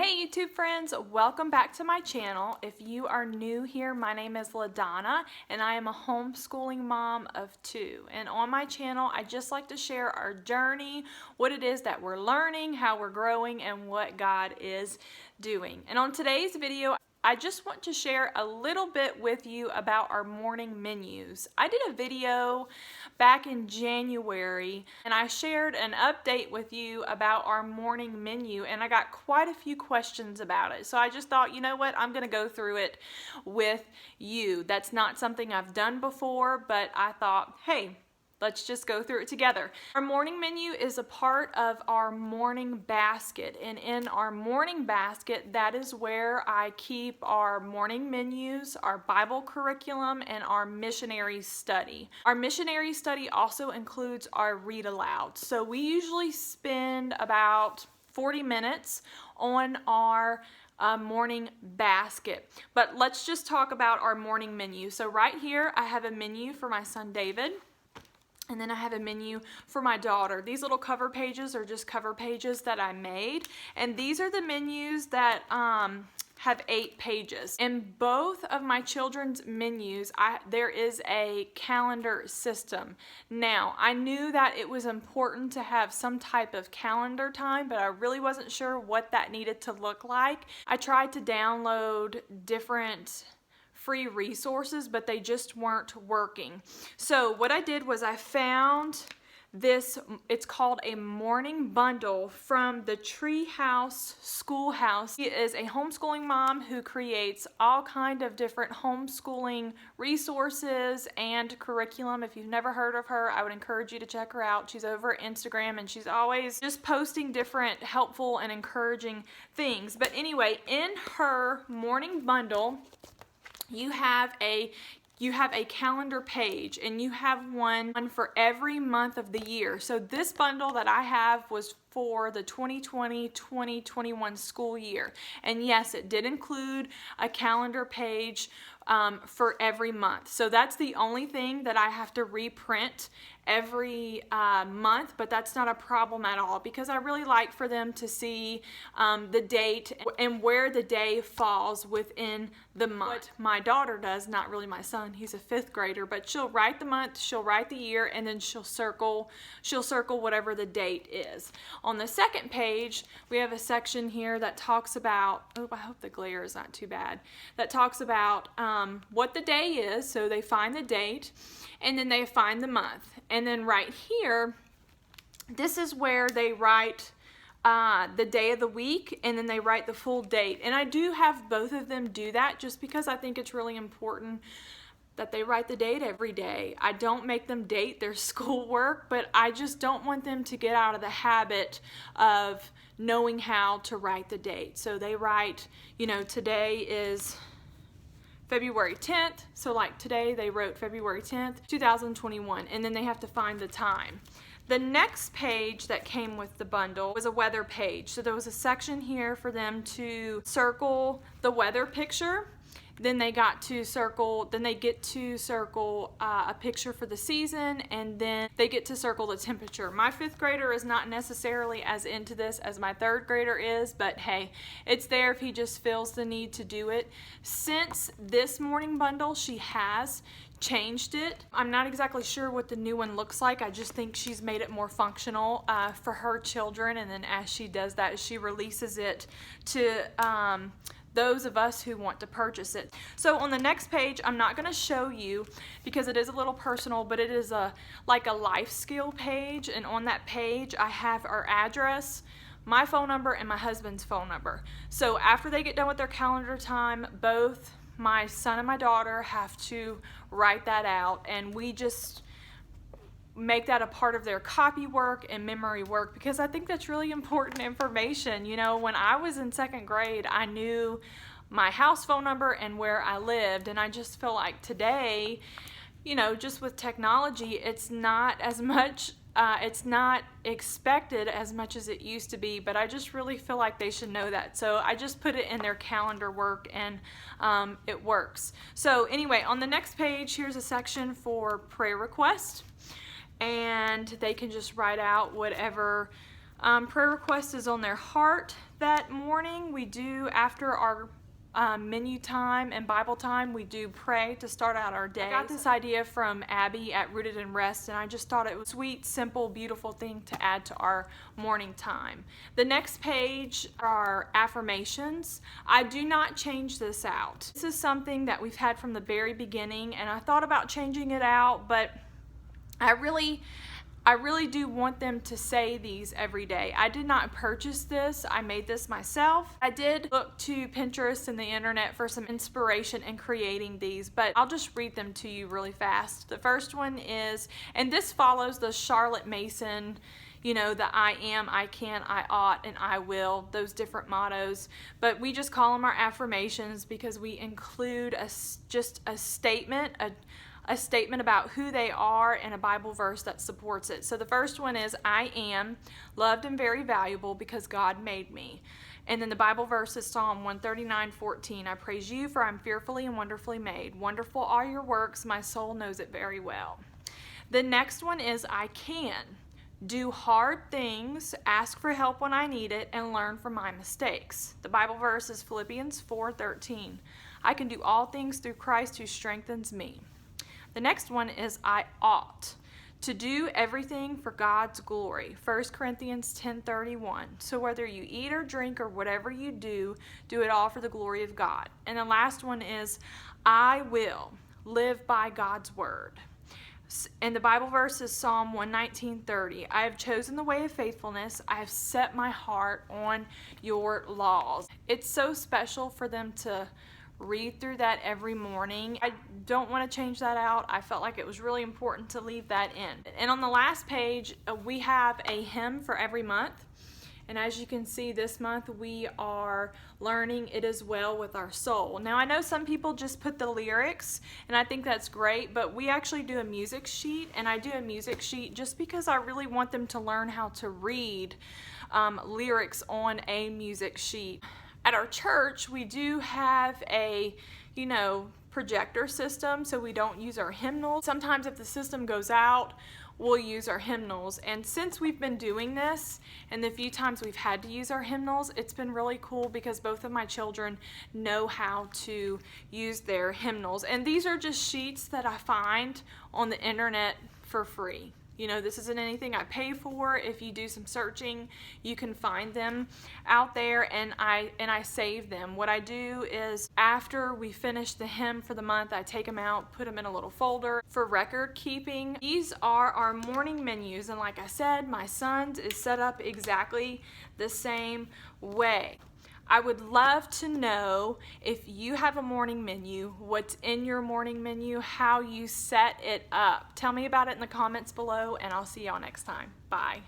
Hey YouTube friends, welcome back to my channel. If you are new here, my name is LaDonna and I am a homeschooling mom of 2. And on my channel, I just like to share our journey, what it is that we're learning, how we're growing, and what God is doing. And on today's video, I just want to share a little bit with you about our morning menus. I did a video back in January and I shared an update with you about our morning menu and I got quite a few questions about it. So I just thought, you know what, I'm going to go through it with you. That's not something I've done before, but I thought, hey, let's just go through it together. Our morning menu is a part of our morning basket, and in our morning basket, that is where I keep our morning menus, our Bible curriculum, and our missionary study. Our missionary study also includes our read aloud. So we usually spend about 40 minutes on our morning basket. But let's just talk about our morning menu. So right here, I have a menu for my son David. And then I have a menu for my daughter. These little cover pages are just cover pages that I made. And these are the menus that have 8 pages. In both of my children's menus, there is a calendar system. Now, I knew that it was important to have some type of calendar time, but I really wasn't sure what that needed to look like. I tried to download different free resources, but they just weren't working. So what I did was I found this, it's called a morning bundle from the Treehouse Schoolhouse. She is a homeschooling mom who creates all kind of different homeschooling resources and curriculum. If you've never heard of her, I would encourage you to check her out. She's over Instagram and she's always just posting different helpful and encouraging things. But anyway, in her morning bundle, you have a calendar page and you have one for every month of the year. So this bundle that I have was for the 2020-2021 school year. And yes, it did include a calendar page for every month. So that's the only thing that I have to reprint every month, but that's not a problem at all because I really like for them to see the date and where the day falls within the month. What my daughter does, not really my son, he's a 5th grader, but she'll write the month, she'll write the year, and then she'll circle whatever the date is. On the second page, we have a section here that talks about, oh, I hope the glare is not too bad, that talks about what the day is, so they find the date, and then they find the month. And then right here, this is where they write the day of the week, and then they write the full date. And I do have both of them do that just because I think it's really important that they write the date every day. I don't make them date their schoolwork, but I just don't want them to get out of the habit of knowing how to write the date. So they write, you know, today is February 10th, so like today they wrote February 10th, 2021, and then they have to find the time. The next page that came with the bundle was a weather page. So there was a section here for them to circle the weather picture. Then they get to circle a picture for the season, and then they get to circle the temperature. My 5th grader is not necessarily as into this as my 3rd grader is, but hey, it's there if he just feels the need to do it. Since this morning bundle, she has changed it. I'm not exactly sure what the new one looks like. I just think she's made it more functional for her children, and then as she does that, she releases it to those of us who want to purchase it. So on the next page, I'm not going to show you because it is a little personal, but it is like a life skill page, and on that page I have our address, my phone number, and my husband's phone number. So after they get done with their calendar time, both my son and my daughter have to write that out, and we just make that a part of their copy work and memory work because I think that's really important information. You know, when I was in 2nd grade, I knew my house phone number and where I lived, and I just feel like today, you know, just with technology, it's not as much, it's not expected as much as it used to be, but I just really feel like they should know that. So I just put it in their calendar work, and it works. So anyway, on the next page, here's a section for prayer requests. And they can just write out whatever Prayer request is on their heart that morning. We do, after our menu time and Bible time, we do pray to start out our day. I got this idea from Abby at Rooted in Rest, and I just thought it was a sweet, simple, beautiful thing to add to our morning time. The next page are affirmations. I do not change this out. This is something that we've had from the very beginning, and I thought about changing it out, but I really do want them to say these every day. I did not purchase this. I made this myself. I did look to Pinterest and the internet for some inspiration in creating these, but I'll just read them to you really fast. The first one is, and this follows the Charlotte Mason, the I am, I can, I ought, and I will, those different mottos. But we just call them our affirmations because we include just a statement, a statement about who they are and a Bible verse that supports it. So the first one is, I am loved and very valuable because God made me. And then the Bible verse is Psalm 139:14. I praise you, for I'm fearfully and wonderfully made. Wonderful are your works, my soul knows it very well. The next one is, I can do hard things, ask for help when I need it, and learn from my mistakes. The Bible verse is Philippians 4:13. I can do all things through Christ who strengthens me. The next one is, I ought to do everything for God's glory. 1 Corinthians 10:31. So whether you eat or drink or whatever you do it all for the glory of God. And the last one is, I will live by God's word. And the Bible verse is Psalm 119:30. I have chosen the way of faithfulness. I have set my heart on your laws. It's so special for them to read through that every morning. I don't want to change that out. I felt like it was really important to leave that in. And on the last page, we have a hymn for every month. And as you can see, this month we are learning It Is Well With Our Soul. Now, I know some people just put the lyrics, and I think that's great, but we actually do a music sheet, and I do a music sheet just because I really want them to learn how to read lyrics on a music sheet. At our church, we do have a, projector system, so we don't use our hymnals. Sometimes if the system goes out, we'll use our hymnals. And since we've been doing this, and the few times we've had to use our hymnals, it's been really cool because both of my children know how to use their hymnals. And these are just sheets that I find on the internet for free. This isn't anything I pay for. If you do some searching, you can find them out there, and I save them. What I do is, after we finish the hymn for the month, I take them out, put them in a little folder for record keeping. These are our morning menus, and like I said, my son's is set up exactly the same way. I would love to know if you have a morning menu, what's in your morning menu, how you set it up. Tell me about it in the comments below, and I'll see y'all next time. Bye.